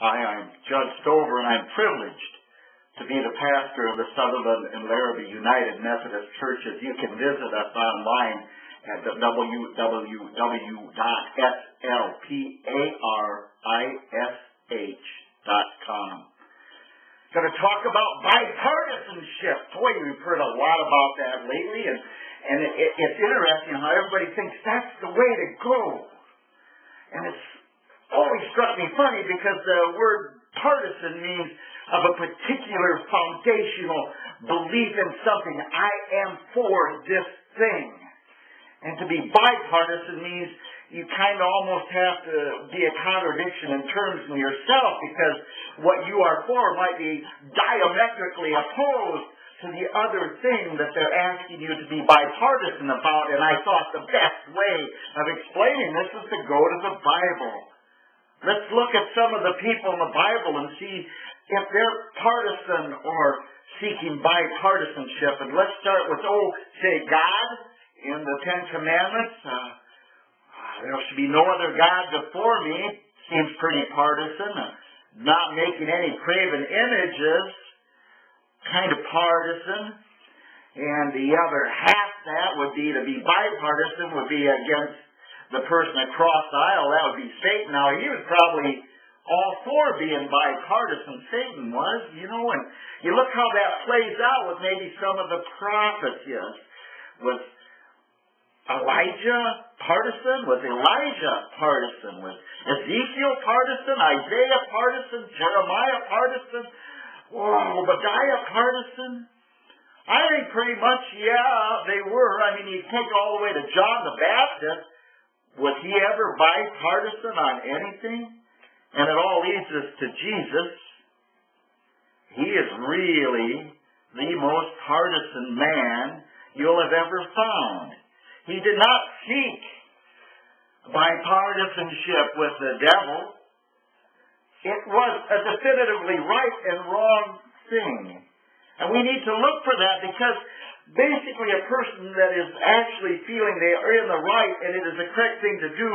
Hi, I'm Judge Stover, and I'm privileged to be the pastor of the Sutherland and Larrabee United Methodist Churches. You can visit us online at www.slparish.com. Going to talk about bipartisanship. Boy, we've heard a lot about that lately, and it's interesting how everybody thinks that's the way to go. And it's always struck me funny because the word partisan means of a particular foundational belief in something. I am for this thing. And to be bipartisan means you kind of almost have to be a contradiction in terms in yourself, because what you are for might be diametrically opposed to the other thing that they're asking you to be bipartisan about. And I thought the best way of explaining this is to go to the Bible. Let's look at some of the people in the Bible and see if they're partisan or seeking bipartisanship. And let's start with, say God in the Ten Commandments. There should be no other God before me. Seems pretty partisan. Not making any graven images. Kind of partisan. And the other half that would be to be bipartisan would be against the person across the aisle. That would be Satan. Now, he was probably all for being bipartisan. Satan was, and you look how that plays out with maybe some of the prophets. Yes. Was Elijah partisan? Was Elijah partisan? Was Ezekiel partisan? Isaiah partisan? Jeremiah partisan? Obadiah partisan? I think pretty much, they were. I mean, you take it all the way to John the Baptist. Was he ever bipartisan on anything? And it all leads us to Jesus. He is really the most partisan man you'll have ever found. He did not seek bipartisanship with the devil. It was a definitively right and wrong thing. And we need to look for that, because basically a person that is actually feeling they are in the right and it is the correct thing to do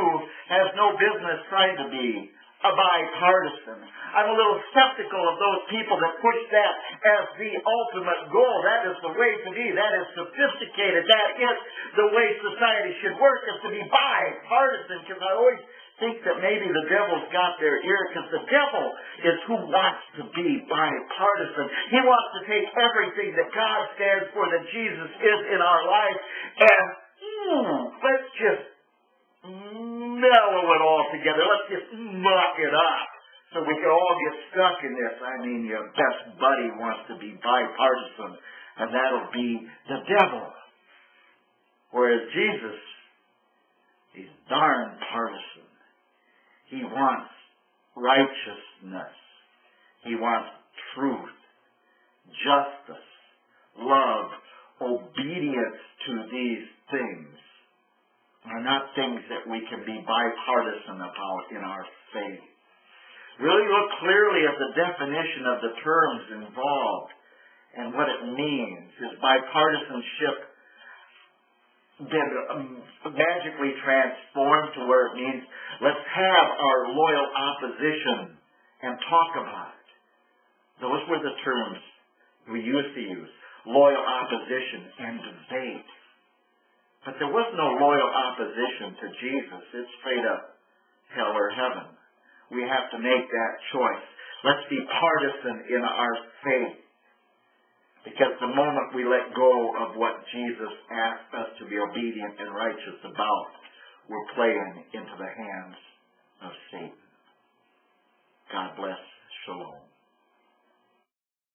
has no business trying to be a bipartisan. I'm a little skeptical of those people that push that as the ultimate goal. That is the way to be. That is sophisticated. That is the way society should work, is to be bipartisan, because I always think that maybe the devil's got their ear, because the devil is who wants to be bipartisan. He wants to take everything that God stands for, that Jesus is in our life, and let's just mellow it all together. Let's just muck it up so we can all get stuck in this. I mean, your best buddy wants to be bipartisan, and that'll be the devil. Whereas Jesus, he's darn partisan. He wants righteousness. He wants truth, justice, love, obedience to these things are not things that we can be bipartisan about in our faith. Really look clearly at the definition of the terms involved and what it means. Is bipartisanship been magically transformed to where it means let's have our loyal opposition and talk about it? Those were the terms we used to use. Loyal opposition and debate. But there was no loyal opposition to Jesus. It's straight up hell or heaven. We have to make that choice. Let's be partisan in our faith. Because the moment we let go of what Jesus asked us to be obedient and righteous about, we're playing into the hands of Satan. God bless. Shalom.